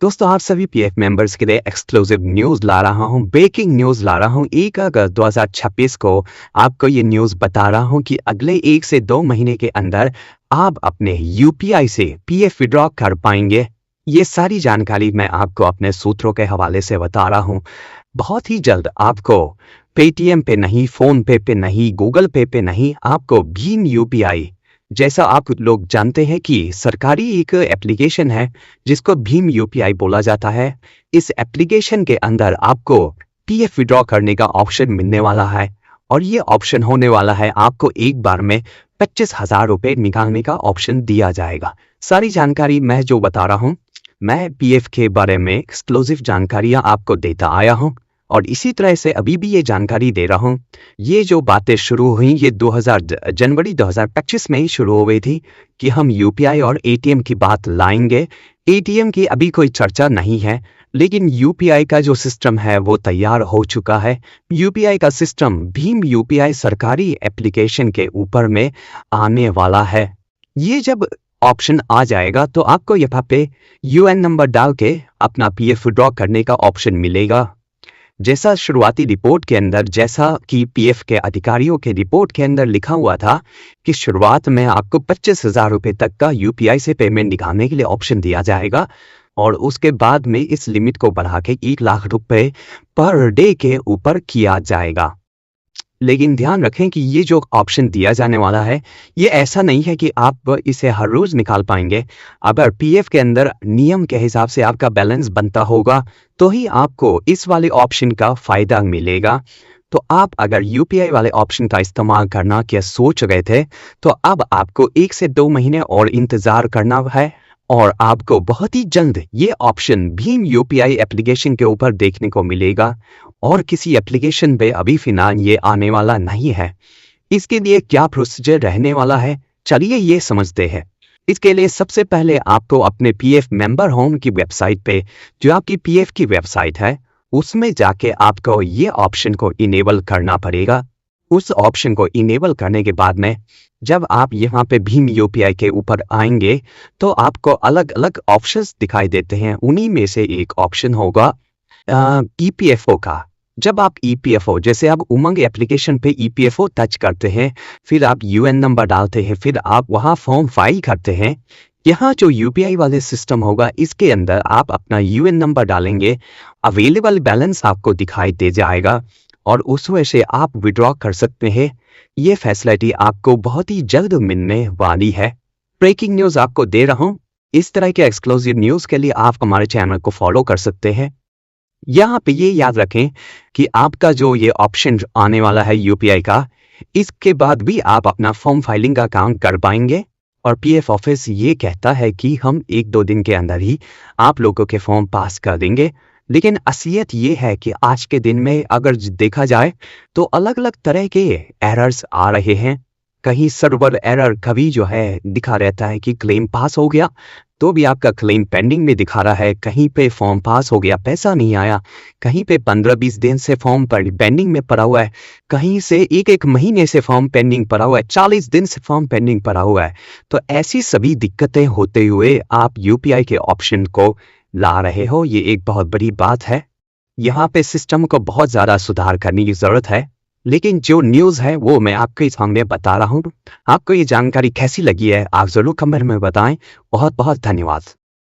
दोस्तों, आप सभी पीएफ मेंबर्स के लिए एक्सक्लूसिव न्यूज़ ला रहा हूं, ब्रेकिंग न्यूज़ ला रहा हूं। 1 अगस्त 2026 को आपको ये न्यूज़ बता रहा हूं कि अगले 1 से 2 महीने के अंदर आप अपने यूपीआई से पीएफ विड्रॉ कर पाएंगे। ये सारी जानकारी मैं आपको अपने सूत्रों के हवाले से बता रहा हूं। बहुत ही जल्द आपको पेटीएम पे नहीं, फोन पे नहीं, गूगल पे नहीं, आपको भीम यूपीआई, जैसा आप लोग जानते हैं कि सरकारी एक एप्लीकेशन है जिसको भीम यूपीआई बोला जाता है। इस एप्लीकेशन के अंदर आपको पीएफ विड्रॉ करने का ऑप्शन मिलने वाला है और ये ऑप्शन होने वाला है आपको एक बार में 25,000 रुपये निकालने का ऑप्शन दिया जाएगा। सारी जानकारी मैं जो बता रहा हूँ, मैं पीएफ के बारे में एक्सक्लूसिव जानकारियाँ आपको देता आया हूँ और इसी तरह से अभी भी ये जानकारी दे रहा हूँ। ये जो बातें शुरू हुई ये जनवरी 2025 में ही शुरू हो गई थी कि हम यूपीआई और एटीएम की बात लाएंगे। एटीएम की अभी कोई चर्चा नहीं है, लेकिन यूपीआई का जो सिस्टम है वो तैयार हो चुका है। यूपीआई का सिस्टम भीम यूपीआई सरकारी एप्लीकेशन के ऊपर में आने वाला है। ये जब ऑप्शन आ जाएगा तो आपको यहाँ पे यूएन नंबर डाल के अपना पीएफ विड्रॉ करने का ऑप्शन मिलेगा। जैसा शुरुआती रिपोर्ट के अंदर, जैसा कि पीएफ के अधिकारियों के रिपोर्ट के अंदर लिखा हुआ था कि शुरुआत में आपको 25,000 रुपये तक का यूपीआई से पेमेंट दिखाने के लिए ऑप्शन दिया जाएगा और उसके बाद में इस लिमिट को बढ़ा के 1 लाख रुपए पर डे के ऊपर किया जाएगा। लेकिन ध्यान रखें कि ये जो ऑप्शन दिया जाने वाला है ये ऐसा नहीं है कि आप इसे हर रोज निकाल पाएंगे। अगर पीएफ के अंदर नियम के हिसाब से आपका बैलेंस बनता होगा तो ही आपको इस वाले ऑप्शन का फायदा मिलेगा। तो आप अगर यूपीआई वाले ऑप्शन का इस्तेमाल करना क्या सोच रहे थे तो अब आपको 1 से 2 महीने और इंतजार करना है और आपको बहुत ही जल्द ये ऑप्शन भीम यूपीआई एप्लीकेशन के ऊपर देखने को मिलेगा और किसी एप्लीकेशन पे अभी फिलहाल ये आने वाला नहीं है। इसके लिए क्या प्रोसीजर रहने वाला है, चलिए ये समझते हैं। इसके लिए सबसे पहले आपको अपने पीएफ मेंबर होम की वेबसाइट पे, जो आपकी पीएफ की वेबसाइट है, उसमें जाके आपको ये ऑप्शन को इनेबल करना पड़ेगा। उस ऑप्शन को इनेबल करने के बाद में जब आप यहाँ पे भीम यूपीआई के ऊपर आएंगे तो आपको अलग अलग ऑप्शंस दिखाई देते हैं। उन्हीं में से एक ऑप्शन होगा ईपीएफओ का। जब आप ईपीएफओ, जैसे आप उमंग एप्लीकेशन पे ईपीएफओ टच करते हैं, फिर आप यूएन नंबर डालते हैं, फिर आप वहाँ फॉर्म फाइल करते हैं। यहाँ जो यूपीआई वाले सिस्टम होगा इसके अंदर आप अपना यूएन नंबर डालेंगे, अवेलेबल बैलेंस आपको दिखाई दे जाएगा और उस वजह से आप विड्रॉ कर सकते हैं। ये फैसिलिटी आपको बहुत ही जल्द मिलने वाली है। ब्रेकिंग न्यूज़ आपको दे रहा हूँ। इस तरह के एक्सक्लूसिव न्यूज़ के लिए आप हमारे चैनल को फॉलो कर सकते हैं। यहाँ पे ये याद रखें कि आपका जो ये ऑप्शन आने वाला है यूपीआई का, इसके बाद भी आप अपना फॉर्म फाइलिंग का काम कर पाएंगे और पीएफ ऑफिस ये कहता है कि हम 1-2 दिन के अंदर ही आप लोगों के फॉर्म पास कर देंगे। लेकिन असलियत ये है कि आज के दिन में अगर देखा जाए तो अलग अलग तरह के एरर्स आ रहे हैं। कहीं सर्वर एरर, कभी जो है दिखा रहता है कि क्लेम पास हो गया तो भी आपका क्लेम पेंडिंग में दिखा रहा है। कहीं पे फॉर्म पास हो गया, पैसा नहीं आया। कहीं पे 15-20 दिन से फॉर्म पर पेंडिंग में पड़ा हुआ है। कहीं से एक महीने से फॉर्म पेंडिंग पड़ा हुआ है, 40 दिन से फॉर्म पेंडिंग पड़ा हुआ है। तो ऐसी सभी दिक्कतें होते हुए आप यूपीआई के ऑप्शन को ला रहे हो, ये एक बहुत बड़ी बात है। यहाँ पे सिस्टम को बहुत ज़्यादा सुधार करने की ज़रूरत है, लेकिन जो न्यूज़ है वो मैं आपके सामने बता रहा हूँ। आपको ये जानकारी कैसी लगी है आप ज़रूर कमेंट में बताएं। बहुत बहुत धन्यवाद।